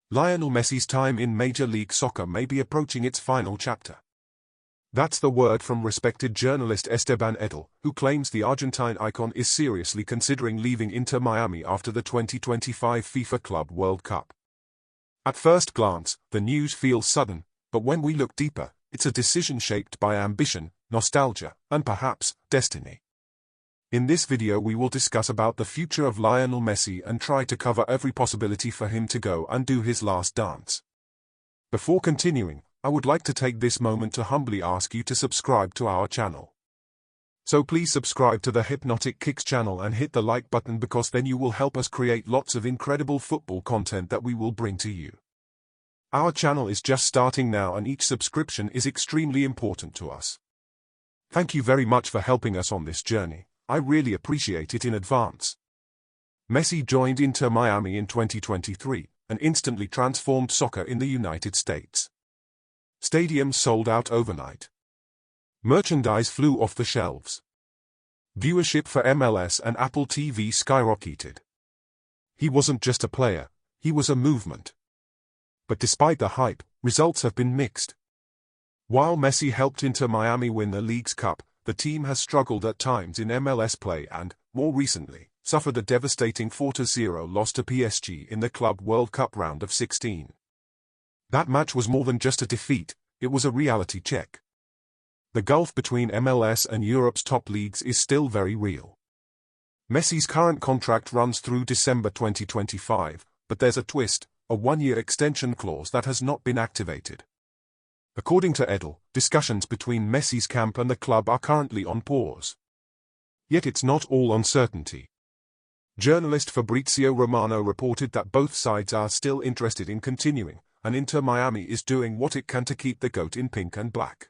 Lionel Messi's time in Major League Soccer may be approaching its final chapter. That's the word from respected journalist Esteban Edul, who claims the Argentine icon is seriously considering leaving Inter Miami after the 2025 FIFA Club World Cup. At first glance, the news feels sudden, but when we look deeper, it's a decision shaped by ambition, nostalgia, and perhaps, destiny. In this video we will discuss about the future of Lionel Messi and try to cover every possibility for him to go and do his last dance. Before continuing, I would like to take this moment to humbly ask you to subscribe to our channel. So please subscribe to the Hypnotic Kicks channel and hit the like button, because then you will help us create lots of incredible football content that we will bring to you. Our channel is just starting now and each subscription is extremely important to us. Thank you very much for helping us on this journey. I really appreciate it in advance. Messi joined Inter Miami in 2023 and instantly transformed soccer in the United States. Stadiums sold out overnight. Merchandise flew off the shelves. Viewership for MLS and Apple TV skyrocketed. He wasn't just a player, he was a movement. But despite the hype, results have been mixed. While Messi helped Inter Miami win the League's Cup, the team has struggled at times in MLS play and, more recently, suffered a devastating 4-0 loss to PSG in the Club World Cup round of 16. That match was more than just a defeat, it was a reality check. The gulf between MLS and Europe's top leagues is still very real. Messi's current contract runs through December 2025, but there's a twist, a one-year extension clause that has not been activated. According to Edul, discussions between Messi's camp and the club are currently on pause. Yet it's not all uncertainty. Journalist Fabrizio Romano reported that both sides are still interested in continuing, and Inter Miami is doing what it can to keep the goat in pink and black.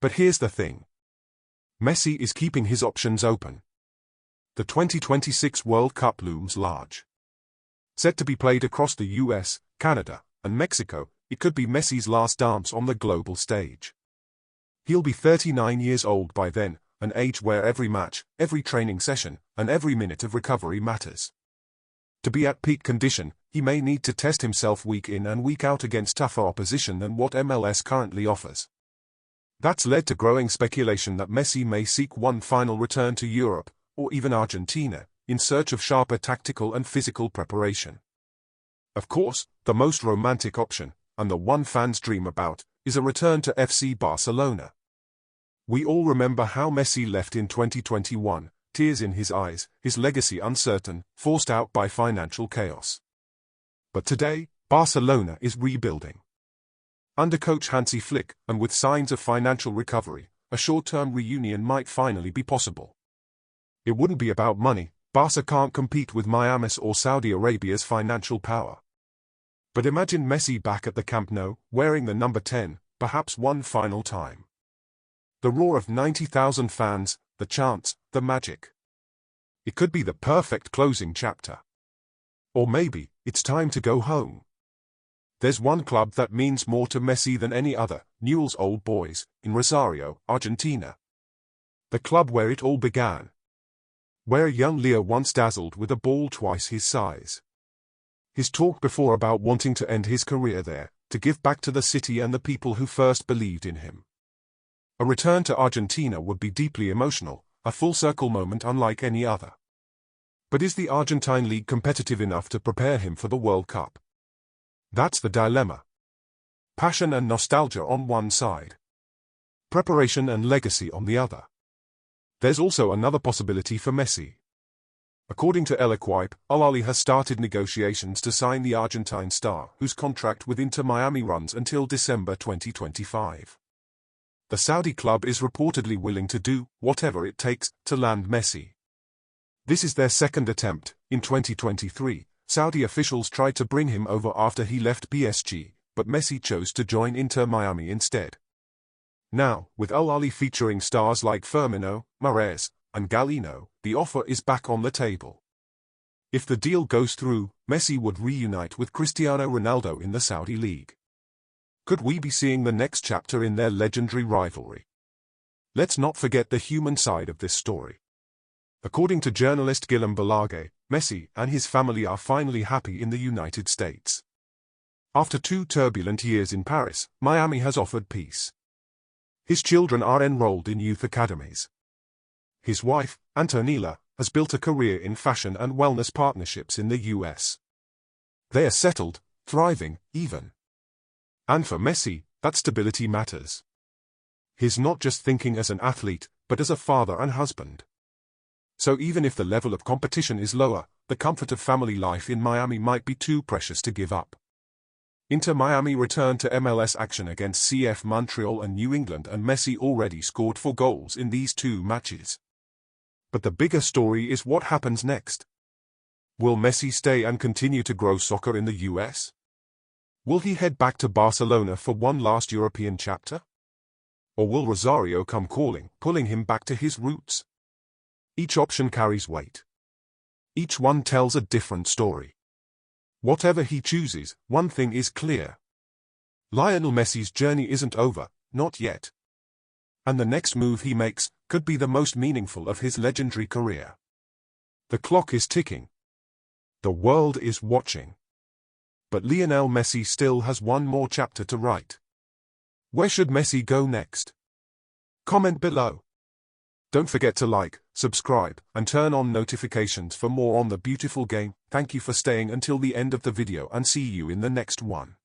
But here's the thing. Messi is keeping his options open. The 2026 World Cup looms large. Set to be played across the US, Canada, and Mexico, it could be Messi's last dance on the global stage. He'll be 39 years old by then, an age where every match, every training session, and every minute of recovery matters. To be at peak condition, he may need to test himself week in and week out against tougher opposition than what MLS currently offers. That's led to growing speculation that Messi may seek one final return to Europe, or even Argentina, in search of sharper tactical and physical preparation. Of course, the most romantic option, and the one fans dream about, is a return to FC Barcelona. We all remember how Messi left in 2021, tears in his eyes, his legacy uncertain, forced out by financial chaos. But today, Barcelona is rebuilding. Under coach Hansi Flick, and with signs of financial recovery, a short-term reunion might finally be possible. It wouldn't be about money. Barca can't compete with Miami's or Saudi Arabia's financial power. But imagine Messi back at the Camp Nou, wearing the number 10, perhaps one final time. The roar of 90,000 fans, the chants, the magic. It could be the perfect closing chapter. Or maybe, it's time to go home. There's one club that means more to Messi than any other, Newell's Old Boys, in Rosario, Argentina. The club where it all began. Where young Leo once dazzled with a ball twice his size. His talk before about wanting to end his career there, to give back to the city and the people who first believed in him. A return to Argentina would be deeply emotional, a full-circle moment unlike any other. But is the Argentine league competitive enough to prepare him for the World Cup? That's the dilemma. Passion and nostalgia on one side. Preparation and legacy on the other. There's also another possibility for Messi. According to El Equipe, Al Ahly has started negotiations to sign the Argentine star, whose contract with Inter Miami runs until December 2025. The Saudi club is reportedly willing to do whatever it takes to land Messi. This is their second attempt. In 2023, Saudi officials tried to bring him over after he left PSG, but Messi chose to join Inter Miami instead. Now, with Al Ahly featuring stars like Firmino, Mahrez, and Galeno, the offer is back on the table. If the deal goes through, Messi would reunite with Cristiano Ronaldo in the Saudi League. Could we be seeing the next chapter in their legendary rivalry? Let's not forget the human side of this story. According to journalist Guillem Balague, Messi and his family are finally happy in the United States. After 2 turbulent years in Paris, Miami has offered peace. His children are enrolled in youth academies. His wife, Antonella, has built a career in fashion and wellness partnerships in the US. They are settled, thriving, even. And for Messi, that stability matters. He's not just thinking as an athlete, but as a father and husband. So even if the level of competition is lower, the comfort of family life in Miami might be too precious to give up. Inter Miami returned to MLS action against CF Montreal and New England, and Messi already scored 4 goals in these 2 matches. But the bigger story is what happens next. Will Messi stay and continue to grow soccer in the US? Will he head back to Barcelona for one last European chapter? Or will Rosario come calling, pulling him back to his roots? Each option carries weight. Each one tells a different story. Whatever he chooses, one thing is clear. Lionel Messi's journey isn't over, not yet. And the next move he makes could be the most meaningful of his legendary career. The clock is ticking. The world is watching. But Lionel Messi still has one more chapter to write. Where should Messi go next? Comment below. Don't forget to like, subscribe, and turn on notifications for more on the beautiful game. Thank you for staying until the end of the video, and see you in the next one.